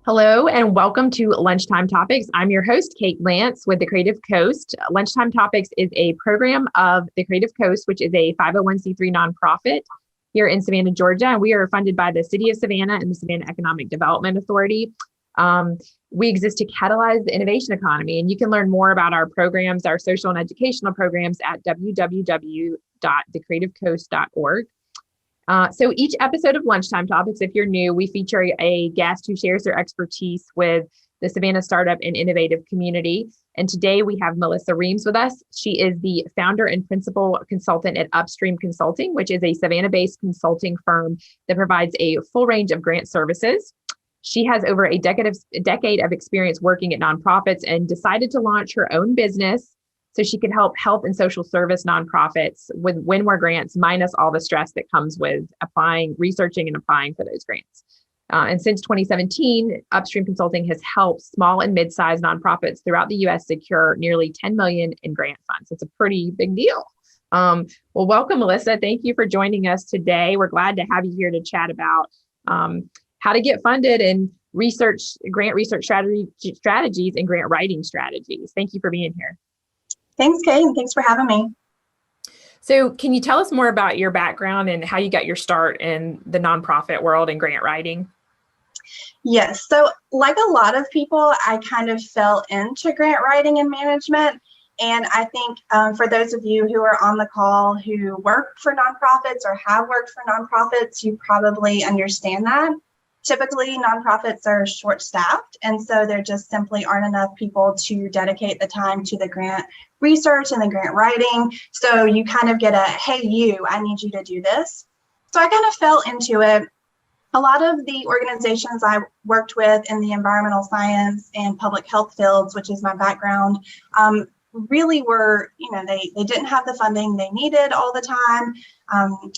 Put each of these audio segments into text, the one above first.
Hello and welcome to Lunchtime Topics. I'm your host, Kate Lance with the Creative Coast. Lunchtime Topics is a program of the Creative Coast, which is a 501c3 nonprofit here in Savannah, Georgia. And we are funded by the City of Savannah and the Savannah Economic Development Authority. We exist to catalyze the innovation economy, and you can learn more about our programs, our social and educational programs at www.thecreativecoast.org. So each episode of Lunchtime Topics, if you're new, we feature a guest who shares their expertise with the Savannah startup and innovative community. And today we have Melissa Reams with us. She is the founder and principal consultant at Upstream Consulting, which is a Savannah-based consulting firm that provides a full range of grant services. She has over a decade of experience working at nonprofits and decided to launch her own business so she could help health and social service nonprofits win more grants, minus all the stress that comes with researching and applying for those grants. And since 2017, Upstream Consulting has helped small and mid-sized nonprofits throughout the U.S. secure nearly $10 million in grant funds. It's a pretty big deal. Well, welcome, Melissa. Thank you for joining us today. We're glad to have you here to chat about how to get funded and grant research strategies and grant writing strategies. Thank you for being here. Thanks, Kate, and thanks for having me. So can you tell us more about your background and how you got your start in the nonprofit world and grant writing? Yes, so like a lot of people, I kind of fell into grant writing and management. And I think for those of you who are on the call who work for nonprofits or have worked for nonprofits, you probably understand that. Typically, nonprofits are short-staffed, and so there just simply aren't enough people to dedicate the time to the grant research and the grant writing. So you kind of get a, hey, I need you to do this. So I kind of fell into it. A lot of the organizations I worked with in the environmental science and public health fields, which is my background, really were, they didn't have the funding they needed all the time.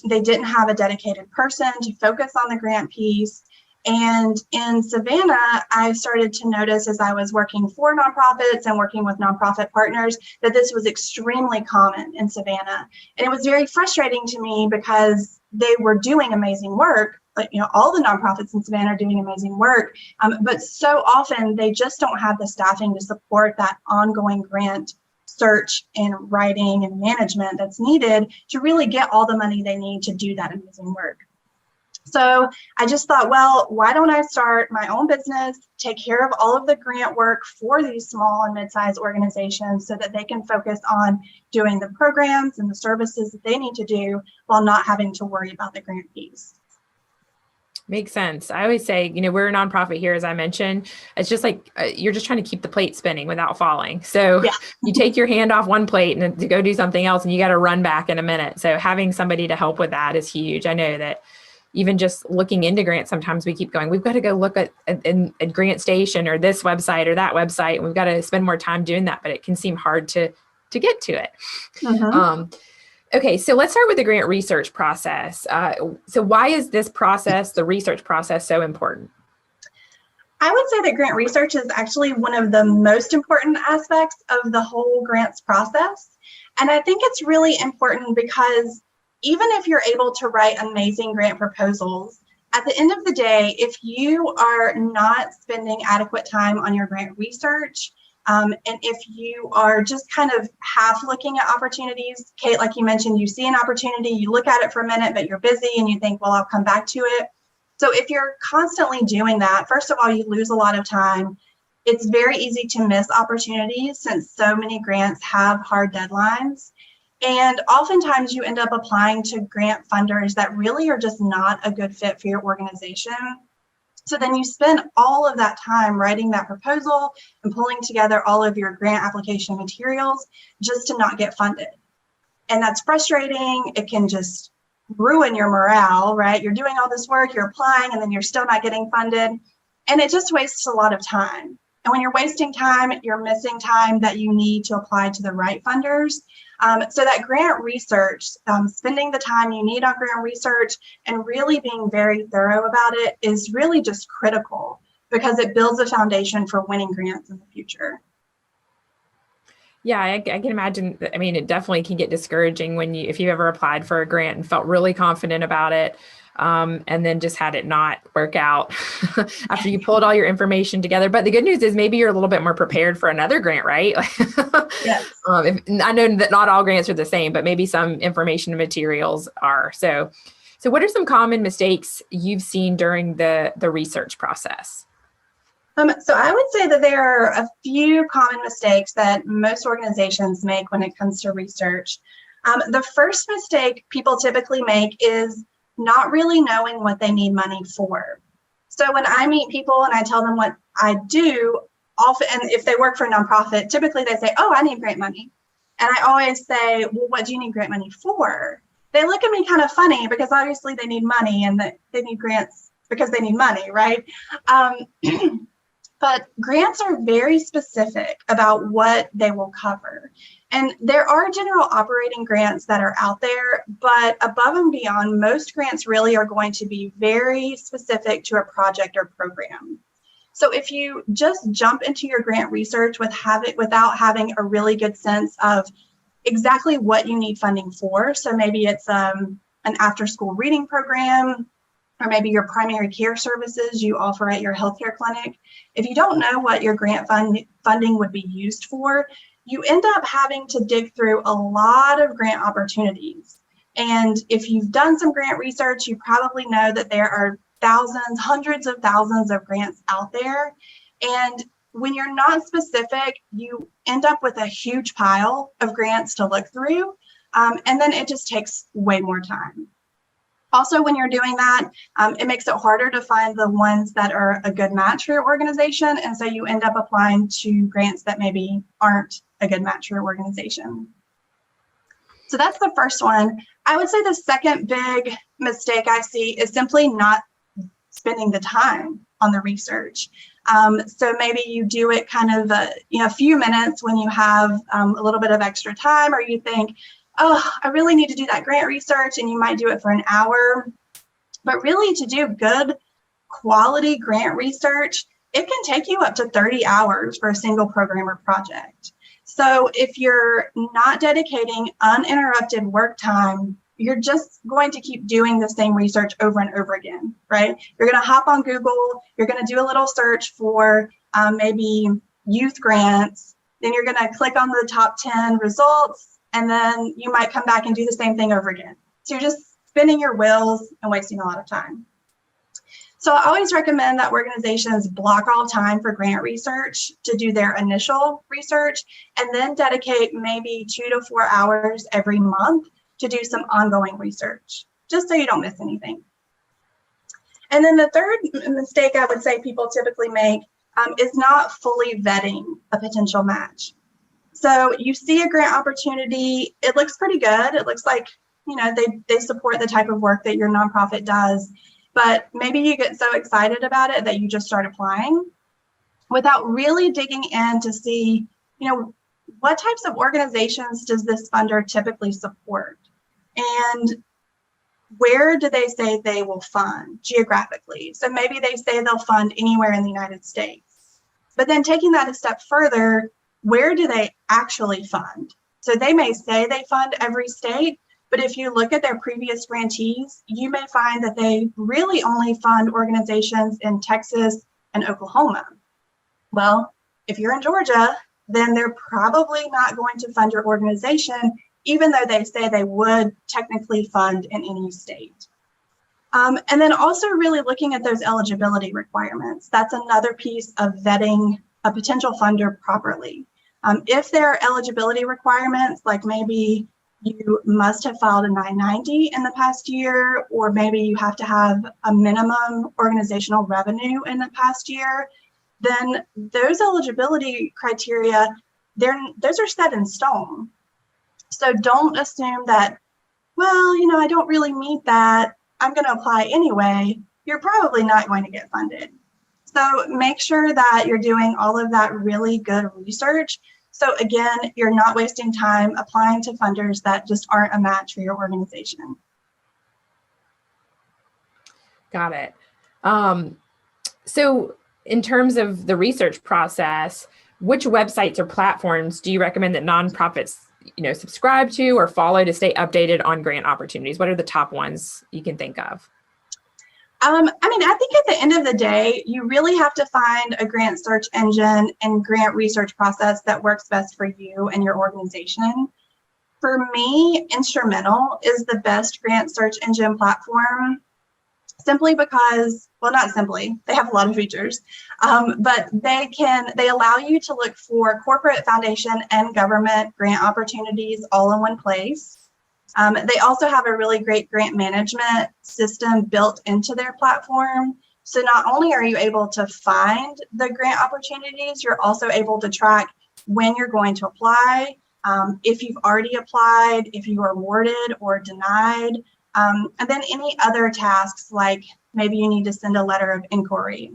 They didn't have a dedicated person to focus on the grant piece. And in Savannah, I started to notice as I was working for nonprofits and working with nonprofit partners that this was extremely common in Savannah. And it was very frustrating to me because they were doing amazing work. But, all the nonprofits in Savannah are doing amazing work. But so often they just don't have the staffing to support that ongoing grant search and writing and management that's needed to really get all the money they need to do that amazing work. So I just thought, well, why don't I start my own business, take care of all of the grant work for these small and mid-sized organizations so that they can focus on doing the programs and the services that they need to do while not having to worry about the grant piece. Makes sense. I always say, we're a nonprofit here, as I mentioned. It's just like you're just trying to keep the plate spinning without falling. So yeah. You take your hand off one plate and to go do something else, and you got to run back in a minute. So having somebody to help with that is huge. I know that even just looking into grants, sometimes we keep going, we've got to go look at Grant Station or this website or that website, and we've got to spend more time doing that, but it can seem hard to get to it. Mm-hmm. Okay, so let's start with the grant research process. So why is this process, the research process, so important? I would say that grant research is actually one of the most important aspects of the whole grants process. And I think it's really important because even if you're able to write amazing grant proposals, at the end of the day, if you are not spending adequate time on your grant research, and if you are just kind of half looking at opportunities, Kate, like you mentioned, you see an opportunity, you look at it for a minute, but you're busy and you think, well, I'll come back to it. So if you're constantly doing that, first of all, you lose a lot of time. It's very easy to miss opportunities since so many grants have hard deadlines. And oftentimes you end up applying to grant funders that really are just not a good fit for your organization. So then you spend all of that time writing that proposal and pulling together all of your grant application materials just to not get funded. And that's frustrating. It can just ruin your morale, right? You're doing all this work, you're applying, and then you're still not getting funded. And it just wastes a lot of time. And when you're wasting time, you're missing time that you need to apply to the right funders. So that grant research, spending the time you need on grant research and really being very thorough about it is really just critical because it builds a foundation for winning grants in the future. Yeah, I can imagine. I mean, it definitely can get discouraging if you ever applied for a grant and felt really confident about it, and then just had it not work out after you pulled all your information together. But the good news is maybe you're a little bit more prepared for another grant, right? Yes. I know that not all grants are the same, but maybe some information and materials are. So what are some common mistakes you've seen during the research process? So I would say that there are a few common mistakes that most organizations make when it comes to research. The first mistake people typically make is not really knowing what they need money for. So when I meet people and I tell them what I do, often, and if they work for a nonprofit, typically they say, "Oh, I need grant money." And I always say, "Well, what do you need grant money for?" They look at me kind of funny because obviously they need money and that they need grants because they need money, right? Um, But grants are very specific about what they will cover. And there are general operating grants that are out there, but above and beyond, most grants really are going to be very specific to a project or program. So if you just jump into your grant research without having a really good sense of exactly what you need funding for, so maybe it's an after-school reading program, or maybe your primary care services you offer at your healthcare clinic. If you don't know what your grant funding would be used for, you end up having to dig through a lot of grant opportunities. And if you've done some grant research, you probably know that there are thousands, hundreds of thousands of grants out there. And when you're not specific, you end up with a huge pile of grants to look through. And then it just takes way more time. Also, when you're doing that, it makes it harder to find the ones that are a good match for your organization. And so you end up applying to grants that maybe aren't a good match for your organization. So that's the first one. I would say the second big mistake I see is simply not spending the time on the research. So maybe you do it kind of a few minutes when you have a little bit of extra time, or you think, "Oh, I really need to do that grant research," and you might do it for an hour. But really, to do good quality grant research, it can take you up to 30 hours for a single program or project. So if you're not dedicating uninterrupted work time, you're just going to keep doing the same research over and over again, right? You're going to hop on Google, you're going to do a little search for maybe youth grants, then you're going to click on the top 10 results, and then you might come back and do the same thing over again. So you're just spinning your wheels and wasting a lot of time. So I always recommend that organizations block off time for grant research to do their initial research, and then dedicate maybe 2 to 4 hours every month to do some ongoing research, just so you don't miss anything. And then the third mistake I would say people typically make is not fully vetting a potential match. So you see a grant opportunity, it looks pretty good. It looks like, they support the type of work that your nonprofit does, but maybe you get so excited about it that you just start applying without really digging in to see, what types of organizations does this funder typically support? And where do they say they will fund geographically? So maybe they say they'll fund anywhere in the United States. But then taking that a step further, where do they actually fund? So they may say they fund every state, but if you look at their previous grantees, you may find that they really only fund organizations in Texas and Oklahoma. Well, if you're in Georgia, then they're probably not going to fund your organization, even though they say they would technically fund in any state. And then also really looking at those eligibility requirements. That's another piece of vetting a potential funder properly. If there are eligibility requirements, like maybe you must have filed a 990 in the past year, or maybe you have to have a minimum organizational revenue in the past year, then those eligibility criteria, those are set in stone. So don't assume that, well, I don't really meet that, I'm going to apply anyway. You're probably not going to get funded. So make sure that you're doing all of that really good research. So again, you're not wasting time applying to funders that just aren't a match for your organization. Got it. So in terms of the research process, Which websites or platforms do you recommend that nonprofits, subscribe to or follow to stay updated on grant opportunities? What are the top ones you can think of? I think at the end of the day, you really have to find a grant search engine and grant research process that works best for you and your organization. For me, Instrumental is the best grant search engine platform, simply because, well, not simply, they have a lot of features, but they allow you to look for corporate, foundation, and government grant opportunities all in one place. They also have a really great grant management system built into their platform. So not only are you able to find the grant opportunities, you're also able to track when you're going to apply, if you've already applied, if you are awarded or denied, and then any other tasks like maybe you need to send a letter of inquiry.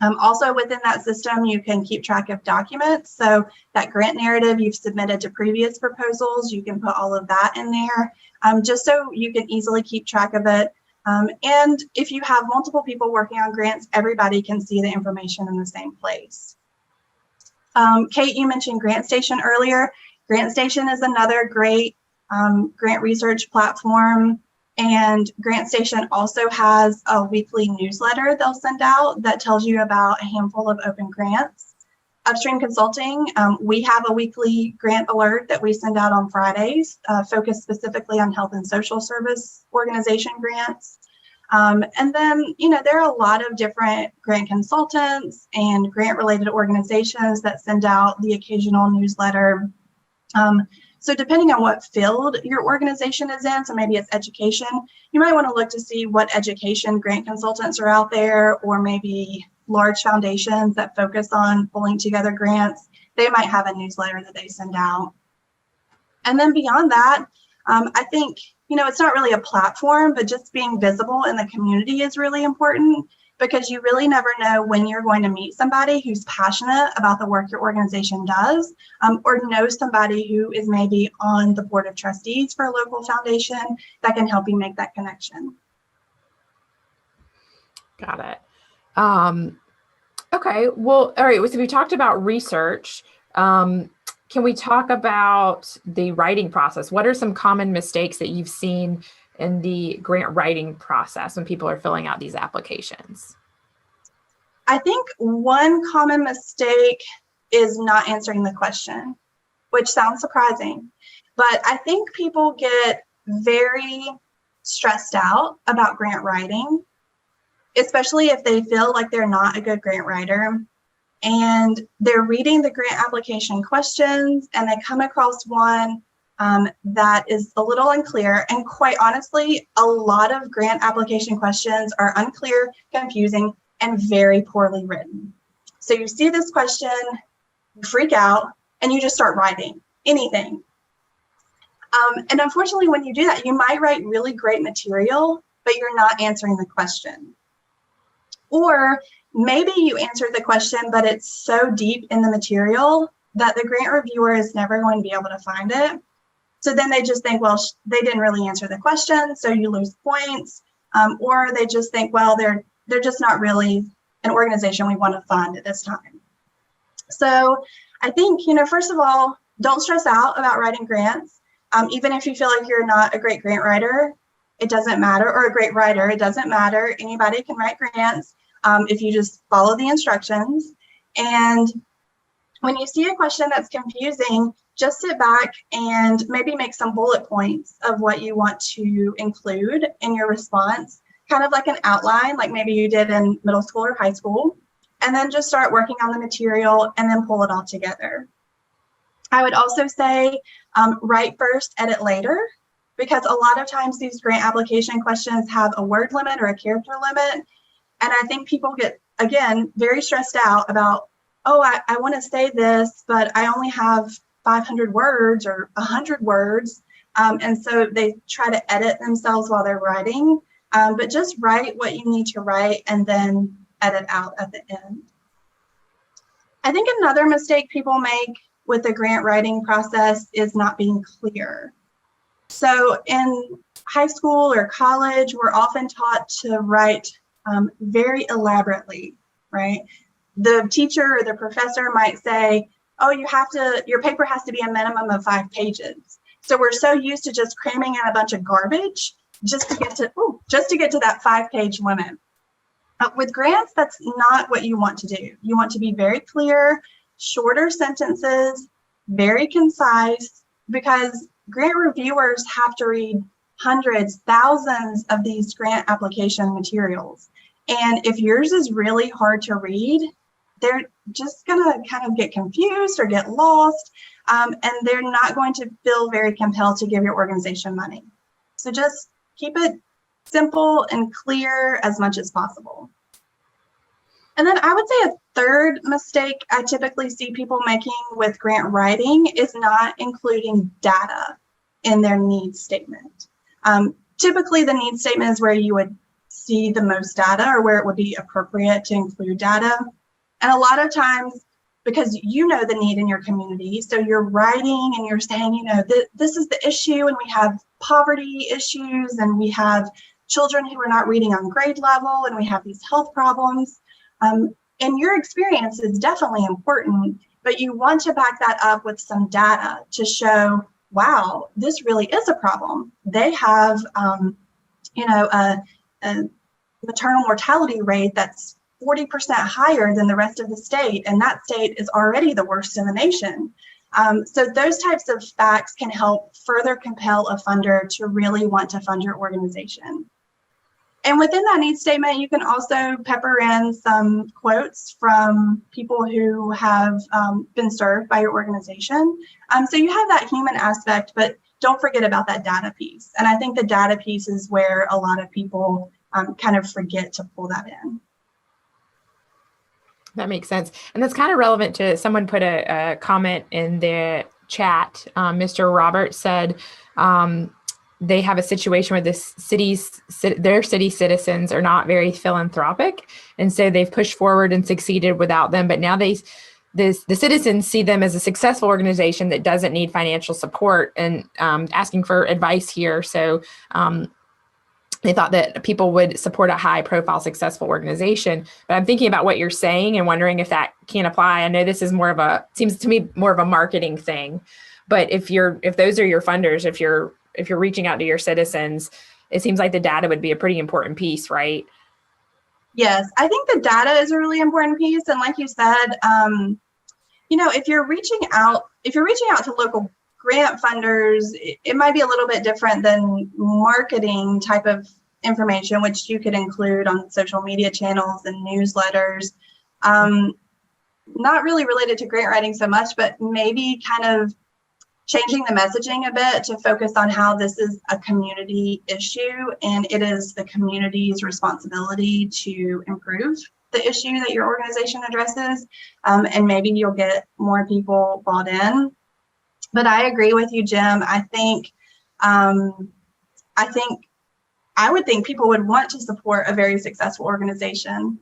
Also within that system, you can keep track of documents. So that grant narrative you've submitted to previous proposals, you can put all of that in there, just so you can easily keep track of it. And if you have multiple people working on grants, everybody can see the information in the same place. Kate, you mentioned GrantStation earlier. GrantStation is another great grant research platform. And GrantStation also has a weekly newsletter they'll send out that tells you about a handful of open grants. Upstream Consulting, we have a weekly grant alert that we send out on Fridays, focused specifically on health and social service organization grants. And then, there are a lot of different grant consultants and grant-related organizations that send out the occasional newsletter. So depending on what field your organization is in, so maybe it's education, you might want to look to see what education grant consultants are out there, or maybe large foundations that focus on pulling together grants. They might have a newsletter that they send out. And then beyond that, I think, it's not really a platform, but just being visible in the community is really important, because you really never know when you're going to meet somebody who's passionate about the work your organization does, or know somebody who is maybe on the board of trustees for a local foundation that can help you make that connection. Got it. Okay, well, all right, so we talked about research. Can we talk about the writing process? What are some common mistakes that you've seen in the grant writing process when people are filling out these applications? I think one common mistake is not answering the question, which sounds surprising, but I think people get very stressed out about grant writing, especially if they feel like they're not a good grant writer, and they're reading the grant application questions and they come across one that is a little unclear. And quite honestly, a lot of grant application questions are unclear, confusing, and very poorly written. So you see this question, you freak out, and you just start writing anything. And unfortunately, when you do that, you might write really great material, but you're not answering the question. Or maybe you answered the question, but it's so deep in the material that the grant reviewer is never going to be able to find it. So then they just think, well, they didn't really answer the question, so you lose points. Or they just think, well, they're just not really an organization we want to fund at this time. So I think, first of all, don't stress out about writing grants. Even if you feel like you're not a great grant writer, it doesn't matter, or a great writer, it doesn't matter. Anybody can write grants if you just follow the instructions. And when you see a question that's confusing, just sit back and maybe make some bullet points of what you want to include in your response, kind of like an outline, like maybe you did in middle school or high school, and then just start working on the material and then pull it all together. I would also say write first, edit later, because a lot of times these grant application questions have a word limit or a character limit. And I think people get, again, very stressed out about, oh, I want to say this, but I only have 500 words or 100 words. And so they try to edit themselves while they're writing. But just write what you need to write and then edit out at the end. I think another mistake people make with the grant writing process is not being clear. So in high school or college, we're often taught to write very elaborately, right? the teacher or the professor might say, oh, your paper has to be a minimum of 5 pages. So we're so used to just cramming in a bunch of garbage just to get to that 5-page limit. With grants, that's not what you want to do. You want to be very clear, shorter sentences, very concise, because grant reviewers have to read hundreds, thousands of these grant application materials. And if yours is really hard to read, they're just going to kind of get confused or get lost, and they're not going to feel very compelled to give your organization money. So just keep it simple and clear as much as possible. And then I would say a third mistake I typically see people making with grant writing is not including data in their needs statement. Typically, the needs statement is where you would see the most data or where it would be appropriate to include data. And a lot of times, because you know the need in your community, so you're writing and you're saying, you know, this is the issue, and we have poverty issues, and we have children who are not reading on grade level, and we have these health problems. And your experience is definitely important, but you want to back that up with some data to show, wow, this really is a problem. They have, a maternal mortality rate that's 40% higher than the rest of the state, and that state is already the worst in the nation. So those types of facts can help further compel a funder to really want to fund your organization. And within that needs statement, you can also pepper in some quotes from people who have been served by your organization. So you have that human aspect, but don't forget about that data piece. And I think the data piece is where a lot of people kind of forget to pull that in. That makes sense. And that's kind of relevant to someone put a comment in the chat. Mr. Robert said, they have a situation where their city citizens are not very philanthropic. And so they've pushed forward and succeeded without them. But now the citizens see them as a successful organization that doesn't need financial support, and asking for advice here. So they thought that people would support a high profile, successful organization. But I'm thinking about what you're saying and wondering if that can apply. I know this is seems to me more of a marketing thing. But if those are your funders, if you're reaching out to your citizens, it seems like the data would be a pretty important piece, right? Yes, I think the data is a really important piece. And like you said, if you're reaching out to local grant funders, it might be a little bit different than marketing type of information, which you could include on social media channels and newsletters. Not really related to grant writing so much, but maybe kind of changing the messaging a bit to focus on how this is a community issue and it is the community's responsibility to improve the issue that your organization addresses, and maybe you'll get more people bought in. But I agree with you, Jim. I would think people would want to support a very successful organization.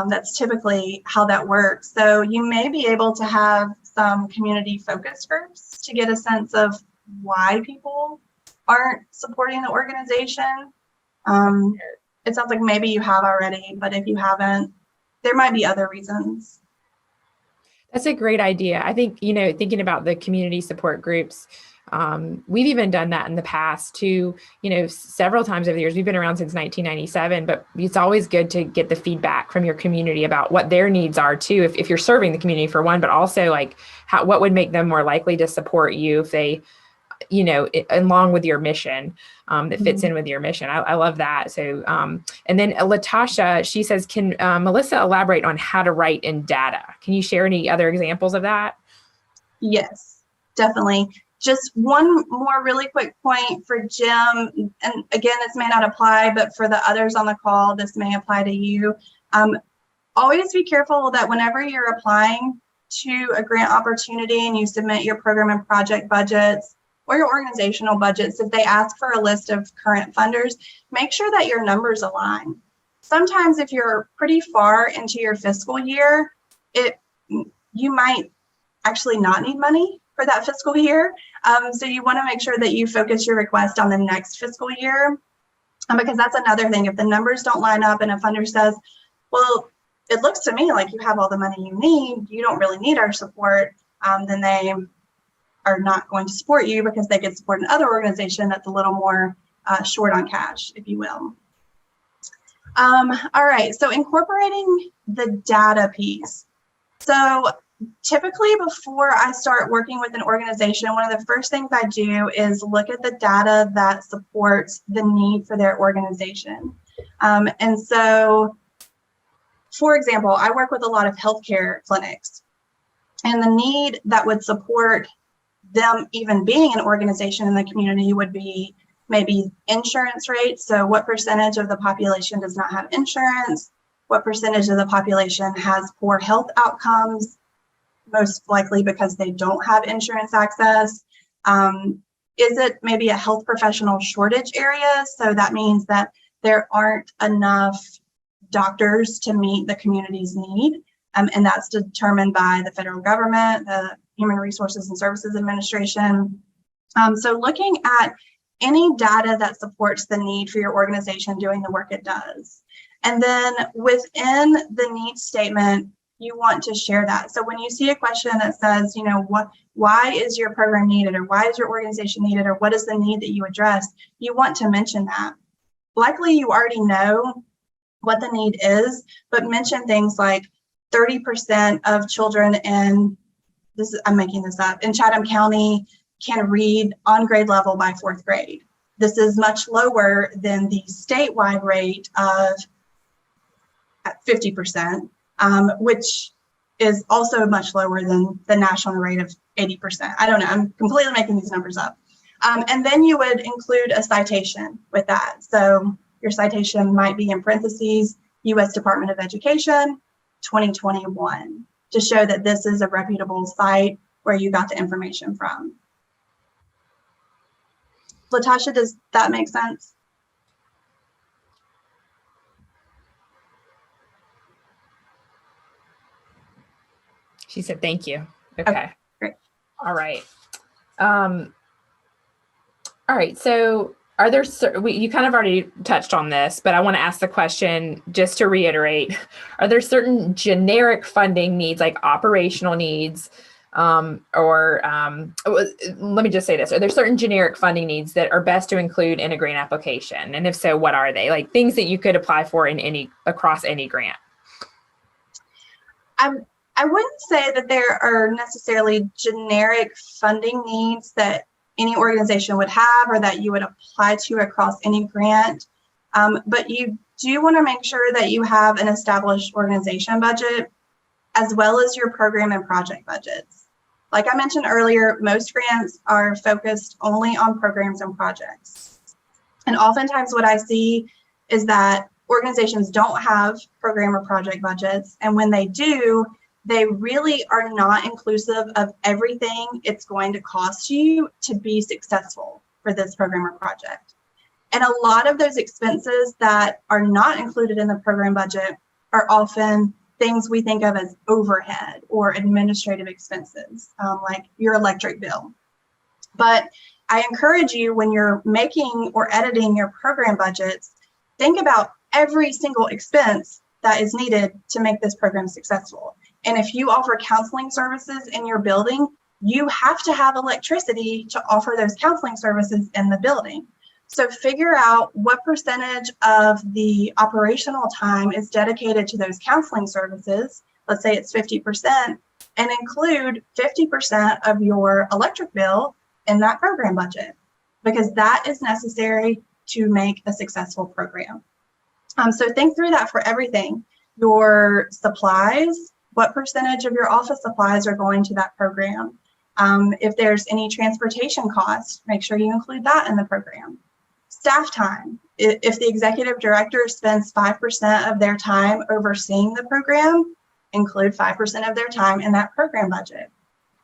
That's typically how that works. So you may be able to have some community focus groups to get a sense of why people aren't supporting the organization. It sounds like maybe you have already, but if you haven't, there might be other reasons. That's a great idea. I think, thinking about the community support groups, we've even done that in the past too, several times over the years. We've been around since 1997, but it's always good to get the feedback from your community about what their needs are too. If you're serving the community for one, but also like what would make them more likely to support you if they, along with your mission, that fits in with your mission. I love that. So, and then Latasha, she says, can Melissa elaborate on how to write in data? Can you share any other examples of that? Yes, definitely. Just one more really quick point for Jim, and again, this may not apply, but for the others on the call, this may apply to you. Always be careful that whenever you're applying to a grant opportunity and you submit your program and project budgets or your organizational budgets, if they ask for a list of current funders, make sure that your numbers align. Sometimes if you're pretty far into your fiscal year, you might actually not need money for that fiscal year. So you want to make sure that you focus your request on the next fiscal year, because that's another thing. If the numbers don't line up and a funder says, well, it looks to me like you have all the money you need, you don't really need our support, then they are not going to support you because they could support another organization that's a little more short on cash, if you will. All right, so incorporating the data piece. So typically before I start working with an organization, one of the first things I do is look at the data that supports the need for their organization. And so, for example, I work with a lot of healthcare clinics, and the need that would support them even being an organization in the community would be maybe insurance rates. So what percentage of the population does not have insurance? What percentage of the population has poor health outcomes, most likely because they don't have insurance access? Is it maybe a health professional shortage area? So that means that there aren't enough doctors to meet the community's need. And that's determined by the federal government, the Human Resources and Services Administration. So looking at any data that supports the need for your organization doing the work it does. And then within the needs statement, you want to share that. So when you see a question that says, you know, why is your program needed, or why is your organization needed, or what is the need that you address, you want to mention that. Likely you already know what the need is, but mention things like 30% of children in, I'm making this up, in Chatham County can read on grade level by 4th grade. This is much lower than the statewide rate of 50%, which is also much lower than the national rate of 80%. I don't know, I'm completely making these numbers up. And then you would include a citation with that. So your citation might be in parentheses, U.S. Department of Education, 2021, to show that this is a reputable site where you got the information from. Latasha, does that make sense? She said, thank you. Okay. Great. All right. All right. So are there, you kind of already touched on this, but I want to ask the question just to reiterate, are there certain generic funding needs, like operational needs, let me just say this, are there certain generic funding needs that are best to include in a grant application? And if so, what are they? Like things that you could apply for in across any grant? I wouldn't say that there are necessarily generic funding needs that any organization would have or that you would apply to across any grant, but you do want to make sure that you have an established organization budget as well as your program and project budgets. Like I mentioned earlier, most grants are focused only on programs and projects. And oftentimes what I see is that organizations don't have program or project budgets, and when they do, they really are not inclusive of everything it's going to cost you to be successful for this program or project. And a lot of those expenses that are not included in the program budget are often things we think of as overhead or administrative expenses, like your electric bill. But I encourage you, when you're making or editing your program budgets, think about every single expense that is needed to make this program successful. And if you offer counseling services in your building, you have to have electricity to offer those counseling services in the building. So figure out what percentage of the operational time is dedicated to those counseling services. Let's say it's 50%, and include 50% of your electric bill in that program budget, because that is necessary to make a successful program. So think through that for everything. Your supplies, what percentage of your office supplies are going to that program? If there's any transportation costs, make sure you include that in the program. Staff time, if the executive director spends 5% of their time overseeing the program, include 5% of their time in that program budget.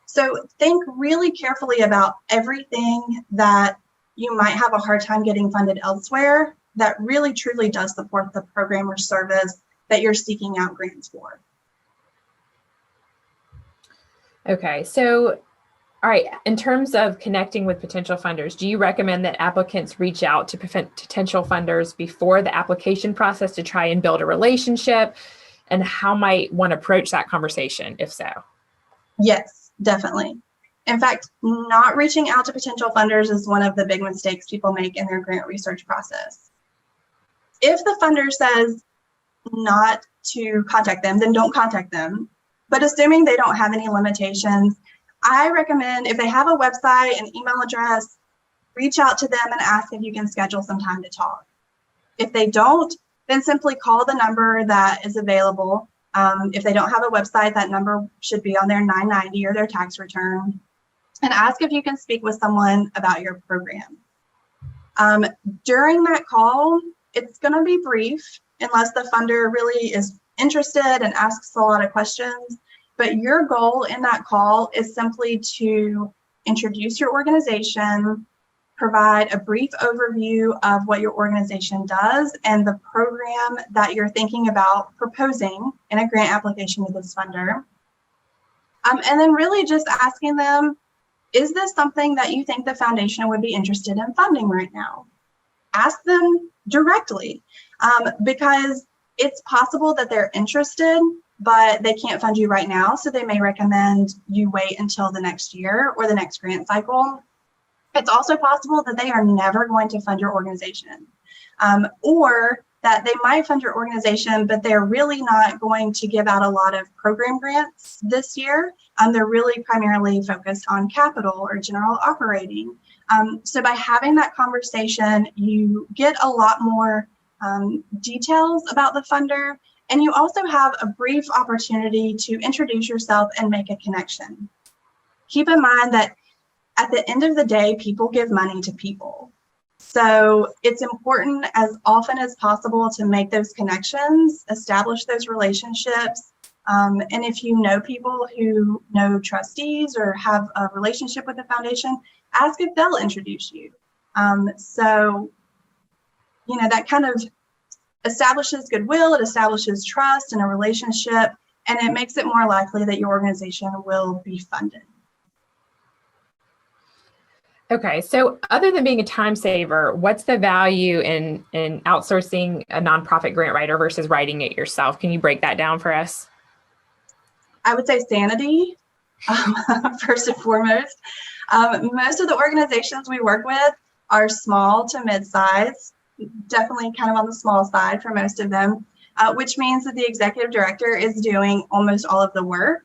So think really carefully about everything that you might have a hard time getting funded elsewhere that really truly does support the program or service that you're seeking out grants for. Okay, so, all right, in terms of connecting with potential funders, do you recommend that applicants reach out to potential funders before the application process to try and build a relationship? and how might one approach that conversation, if so? Yes, definitely. In fact, not reaching out to potential funders is one of the big mistakes people make in their grant research process. If the funder says not to contact them, then don't contact them. But assuming they don't have any limitations, I recommend, if they have a website and email address, reach out to them and ask if you can schedule some time to talk. If they don't, then simply call the number that is available. If they don't have a website, that number should be on their 990 or their tax return, and ask if you can speak with someone about your program. During that call, it's going to be brief unless the funder really is interested and asks a lot of questions. But your goal in that call is simply to introduce your organization, provide a brief overview of what your organization does and the program that you're thinking about proposing in a grant application to this funder. And then really just asking them, is this something that you think the foundation would be interested in funding right now? Ask them directly, because it's possible that they're interested, but they can't fund you right now. So they may recommend you wait until the next year or the next grant cycle. It's also possible that they are never going to fund your organization, or that they might fund your organization, but they're really not going to give out a lot of program grants this year. They're really primarily focused on capital or general operating. So by having that conversation, you get a lot more details about the funder, and you also have a brief opportunity to introduce yourself and make a connection. Keep in mind that at the end of the day, people give money to people. So it's important as often as possible to make those connections, establish those relationships. And if you know people who know trustees or have a relationship with the foundation, ask if they'll introduce you. So, that kind of establishes goodwill, it establishes trust and a relationship, and it makes it more likely that your organization will be funded. Okay, so other than being a time saver, what's the value in outsourcing a nonprofit grant writer versus writing it yourself? Can you break that down for us? I would say sanity, first and foremost. Most of the organizations we work with are small to mid-size, definitely kind of on the small side for most of them, which means that the executive director is doing almost all of the work,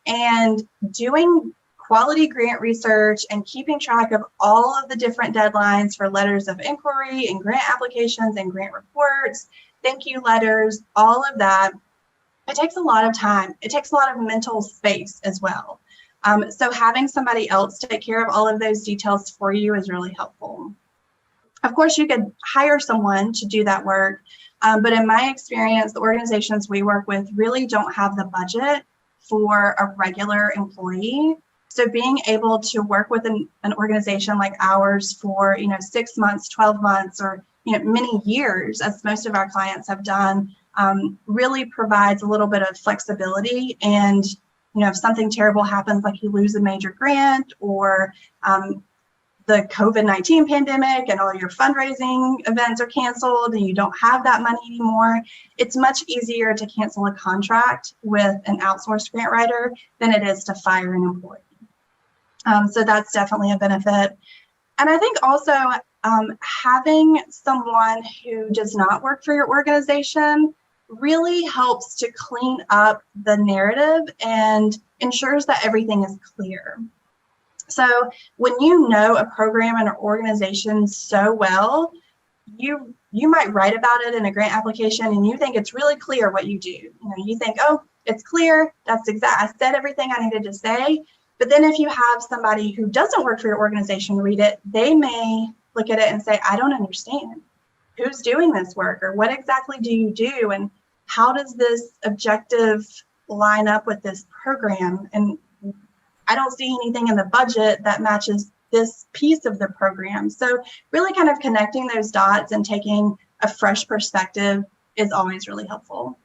and doing quality grant research and keeping track of all of the different deadlines for letters of inquiry and grant applications and grant reports, thank you letters, all of that. It takes a lot of time. It takes a lot of mental space as well. So having somebody else take care of all of those details for you is really helpful. Of course, you could hire someone to do that work, but in my experience, the organizations we work with really don't have the budget for a regular employee. So being able to work with an organization like ours for 6 months, 12 months, or many years, as most of our clients have done, really provides a little bit of flexibility. And if something terrible happens, like you lose a major grant, or the COVID-19 pandemic and all your fundraising events are canceled and you don't have that money anymore, it's much easier to cancel a contract with an outsourced grant writer than it is to fire an employee. So that's definitely a benefit. And I think also having someone who does not work for your organization really helps to clean up the narrative and ensures that everything is clear. So when you know a program and an organization so well, you might write about it in a grant application and you think it's really clear what you do. You think, oh, it's clear, that's exact, I said everything I needed to say. But then if you have somebody who doesn't work for your organization read it, they may look at it and say, I don't understand. Who's doing this work, or what exactly do you do? And how does this objective line up with this program? And I don't see anything in the budget that matches this piece of the program. So really kind of connecting those dots and taking a fresh perspective is always really helpful.